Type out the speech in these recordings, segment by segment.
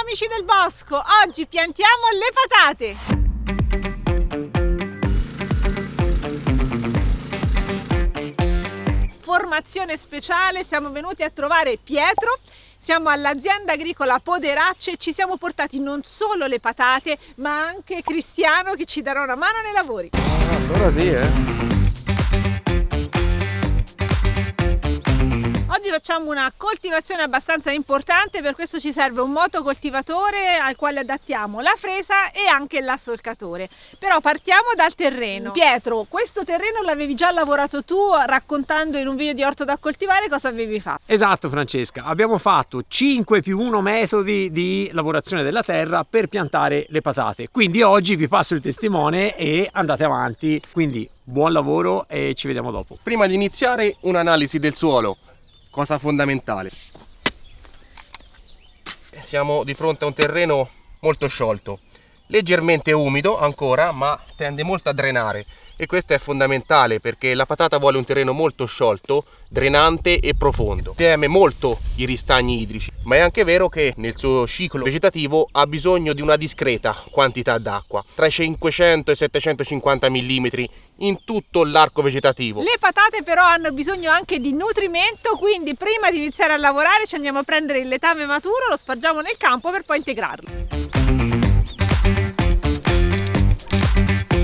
amici del bosco, oggi piantiamo le patate! Formazione speciale, siamo venuti a trovare Pietro, siamo all'azienda agricola Poderacce e ci siamo portati non solo le patate ma anche Cristiano che ci darà una mano nei lavori. Allora sì, Oggi facciamo una coltivazione abbastanza importante, per questo ci serve un motocoltivatore al quale adattiamo la fresa e anche l'assolcatore. Però partiamo dal terreno. Pietro, questo terreno l'avevi già lavorato tu, raccontando in un video di orto da coltivare cosa avevi fatto. Esatto Francesca, abbiamo fatto 5+1 metodi di lavorazione della terra per piantare le patate. Quindi oggi vi passo il testimone e andate avanti. Quindi buon lavoro e ci vediamo dopo. Prima di iniziare un'analisi del suolo, cosa fondamentale. Siamo di fronte a un terreno molto sciolto, leggermente umido ancora, ma tende molto a drenare e questo è fondamentale perché la patata vuole un terreno molto sciolto, drenante e profondo. Teme molto i ristagni idrici, ma è anche vero che nel suo ciclo vegetativo ha bisogno di una discreta quantità d'acqua, tra i 500 e i 750 mm in tutto l'arco vegetativo. Le patate però hanno bisogno anche di nutrimento, quindi prima di iniziare a lavorare ci andiamo a prendere il letame maturo, lo spargiamo nel campo per poi integrarlo.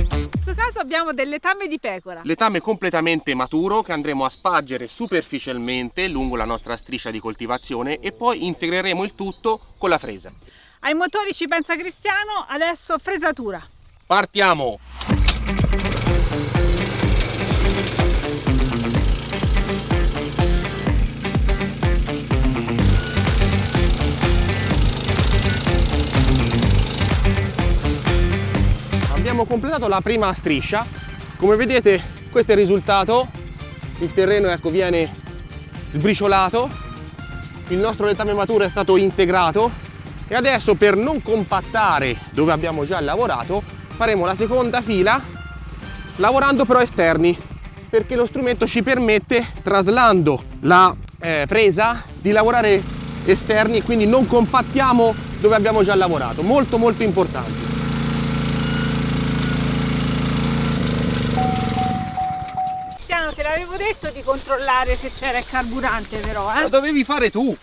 In questo caso abbiamo del letame di pecora. Letame completamente maturo che andremo a spargere superficialmente lungo la nostra striscia di coltivazione e poi integreremo il tutto con la fresa. Ai motori ci pensa Cristiano, adesso fresatura. Partiamo! Abbiamo completato la prima striscia, come vedete questo è il risultato, il terreno ecco viene sbriciolato, il nostro letame maturo è stato integrato e adesso per non compattare dove abbiamo già lavorato faremo la seconda fila lavorando però esterni perché lo strumento ci permette, traslando la presa, di lavorare esterni e quindi non compattiamo dove abbiamo già lavorato, molto importante. Te l'avevo detto di controllare se c'era il carburante però, Lo dovevi fare tu!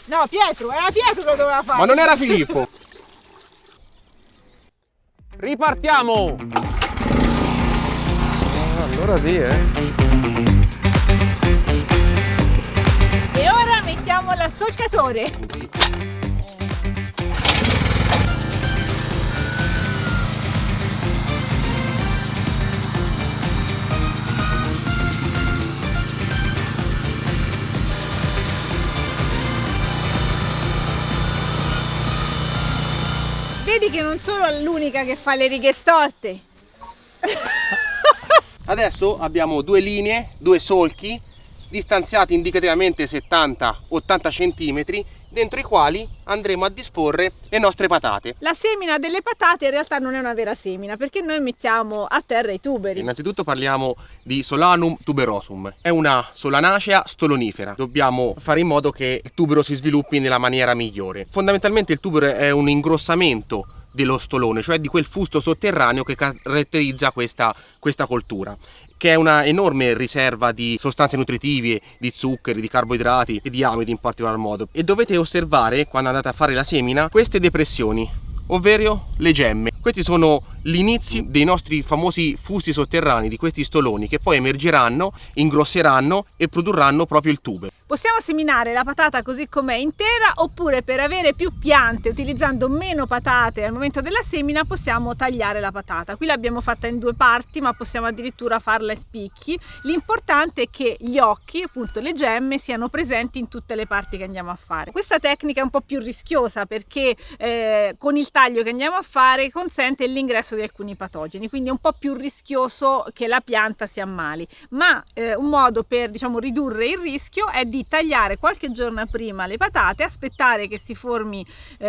No, Pietro, era Pietro che lo doveva fare! Ma non era Filippo! Ripartiamo! Allora sì, E ora mettiamo l'assolcatore! Vedi che non sono l'unica che fa le righe storte. Adesso abbiamo due linee, due solchi distanziati indicativamente 70-80 cm dentro i quali andremo a disporre le nostre patate. La semina delle patate in realtà non è una vera semina perché noi mettiamo a terra i tuberi. Innanzitutto parliamo di Solanum tuberosum, è una solanacea stolonifera, dobbiamo fare in modo che il tubero si sviluppi nella maniera migliore. Fondamentalmente il tubero è un ingrossamento dello stolone, cioè di quel fusto sotterraneo che caratterizza questa coltura, che è una enorme riserva di sostanze nutritive, di zuccheri, di carboidrati e di amidi in particolar modo. E dovete osservare, quando andate a fare la semina, queste depressioni, ovvero le gemme. Questi sono gli inizi dei nostri famosi fusti sotterranei, di questi stoloni, che poi emergeranno, ingrosseranno e produrranno proprio il tube. Possiamo seminare la patata così com'è intera, oppure per avere più piante, utilizzando meno patate al momento della semina, possiamo tagliare la patata. Qui l'abbiamo fatta in due parti, ma possiamo addirittura farla a spicchi. L'importante è che gli occhi, appunto le gemme, siano presenti in tutte le parti che andiamo a fare. Questa tecnica è un po' più rischiosa perché con il taglio che andiamo a fare consente l'ingresso di alcuni patogeni, quindi è un po' più rischioso che la pianta si ammali, ma un modo per, diciamo, ridurre il rischio è di tagliare qualche giorno prima le patate, aspettare che si formi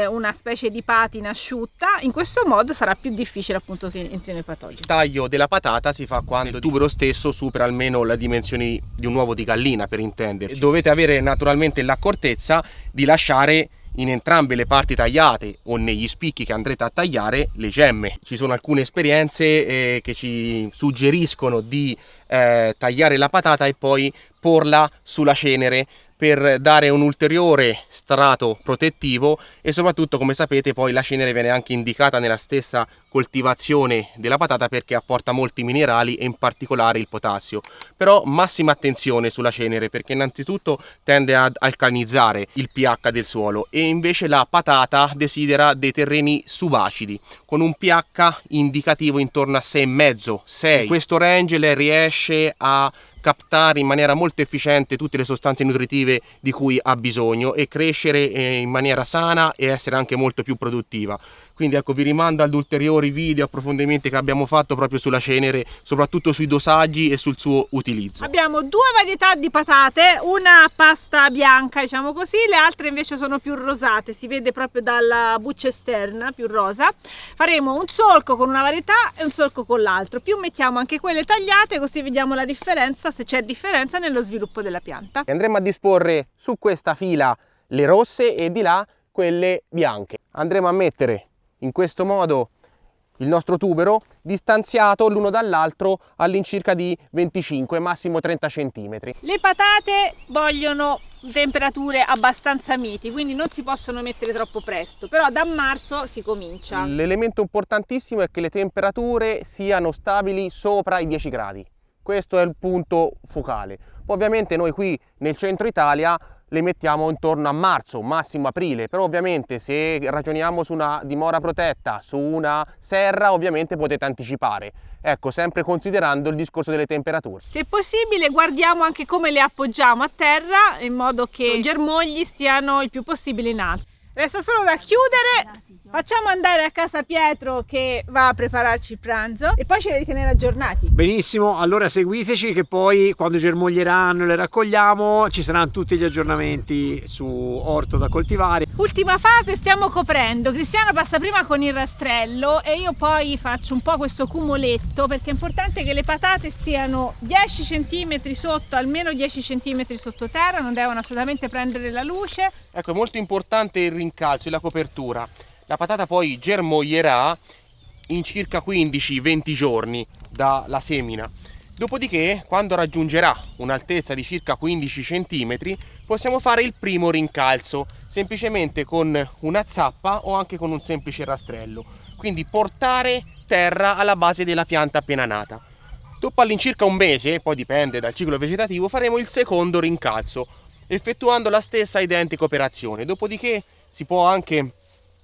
una specie di patina asciutta. In questo modo sarà più difficile appunto che entrino i patogeni. Il taglio della patata si fa quando il tubero stesso supera almeno le dimensioni di un uovo di gallina, per intenderci. Dovete avere naturalmente l'accortezza di lasciare in entrambe le parti tagliate o negli spicchi che andrete a tagliare le gemme. Ci sono alcune esperienze che ci suggeriscono di tagliare la patata e poi porla sulla cenere per dare un ulteriore strato protettivo, e soprattutto, come sapete, poi la cenere viene anche indicata nella stessa coltivazione della patata perché apporta molti minerali e in particolare il potassio. Però massima attenzione sulla cenere, perché innanzitutto tende ad alcalinizzare il pH del suolo, e invece la patata desidera dei terreni subacidi con un pH indicativo intorno a 6,5, 6. In questo range lei riesce a captare in maniera molto efficiente tutte le sostanze nutritive di cui ha bisogno e crescere in maniera sana e essere anche molto più produttiva. Quindi ecco, vi rimando ad ulteriori video, approfondimenti che abbiamo fatto proprio sulla cenere, soprattutto sui dosaggi e sul suo utilizzo. Abbiamo due varietà di patate, una pasta bianca, diciamo così, le altre invece sono più rosate, si vede proprio dalla buccia esterna, più rosa. Faremo un solco con una varietà e un solco con l'altro, più mettiamo anche quelle tagliate, così vediamo la differenza, se c'è differenza nello sviluppo della pianta. Andremo a disporre su questa fila le rosse e di là quelle bianche. Andremo a mettere in questo modo il nostro tubero distanziato l'uno dall'altro all'incirca di 25, massimo 30 cm. Le patate vogliono temperature abbastanza miti, quindi non si possono mettere troppo presto, però da marzo si comincia. L'elemento importantissimo è che le temperature siano stabili sopra i 10 gradi. Questo è il punto focale. Poi ovviamente noi qui nel centro Italia le mettiamo intorno a marzo, massimo aprile, però ovviamente se ragioniamo su una dimora protetta, su una serra, ovviamente potete anticipare. Ecco, sempre considerando il discorso delle temperature. Se possibile guardiamo anche come le appoggiamo a terra, in modo che i germogli stiano il più possibile in alto. Resta solo da chiudere, facciamo andare a casa Pietro che va a prepararci il pranzo e poi ci devi tenere aggiornati. Benissimo, allora seguiteci che poi quando germoglieranno e le raccogliamo ci saranno tutti gli aggiornamenti su orto da coltivare. Ultima fase, stiamo coprendo. Cristiano passa prima con il rastrello e io poi faccio un po' questo cumuletto, perché è importante che le patate stiano 10 cm sotto, almeno 10 cm sottoterra, non devono assolutamente prendere la luce. Ecco, è molto importante il rincalzo e la copertura. La patata poi germoglierà in circa 15-20 giorni dalla semina. Dopodiché, quando raggiungerà un'altezza di circa 15 cm, possiamo fare il primo rincalzo, semplicemente con una zappa o anche con un semplice rastrello. Quindi portare terra alla base della pianta appena nata. Dopo all'incirca un mese, poi dipende dal ciclo vegetativo, faremo il secondo rincalzo, effettuando la stessa identica operazione. Dopodiché si può anche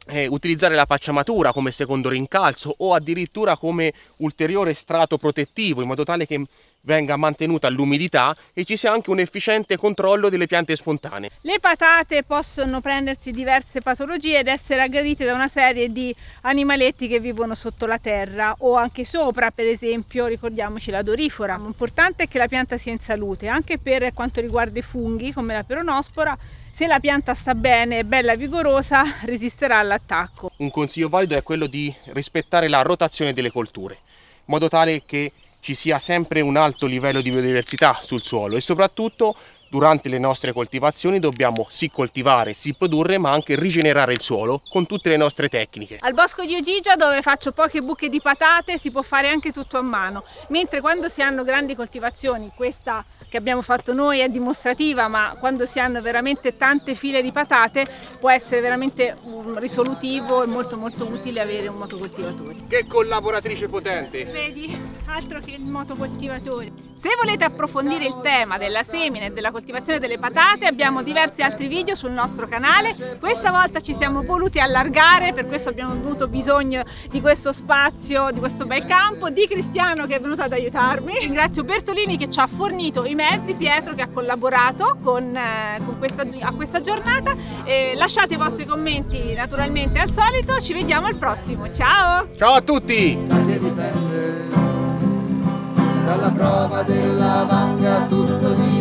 utilizzare la pacciamatura come secondo rincalzo o addirittura come ulteriore strato protettivo, in modo tale che venga mantenuta l'umidità e ci sia anche un efficiente controllo delle piante spontanee. Le patate possono prendersi diverse patologie ed essere aggredite da una serie di animaletti che vivono sotto la terra o anche sopra, per esempio ricordiamoci la dorifora. L'importante è che la pianta sia in salute, anche per quanto riguarda i funghi come la peronospora. Se la pianta sta bene, è bella vigorosa, resisterà all'attacco. Un consiglio valido è quello di rispettare la rotazione delle colture, in modo tale che ci sia sempre un alto livello di biodiversità sul suolo, e soprattutto durante le nostre coltivazioni dobbiamo sì coltivare, sì produrre, ma anche rigenerare il suolo con tutte le nostre tecniche. Al bosco di Ogigia, dove faccio poche buche di patate, si può fare anche tutto a mano, mentre quando si hanno grandi coltivazioni, questa che abbiamo fatto noi è dimostrativa, ma quando si hanno veramente tante file di patate può essere veramente risolutivo e molto utile avere un motocoltivatore. Che collaboratrice potente! Vedi, altro che il motocoltivatore. Se volete approfondire il tema della semina e della coltivazione delle patate, abbiamo diversi altri video sul nostro canale. Questa volta ci siamo voluti allargare, per questo abbiamo avuto bisogno di questo spazio, di questo bel campo, di Cristiano che è venuto ad aiutarmi. Ringrazio Bertolini che ci ha fornito i mezzi, Pietro che ha collaborato a questa giornata. Lasciate i vostri commenti naturalmente al solito, ci vediamo al prossimo, ciao! Ciao a tutti! Dalla prova della vanga tutto di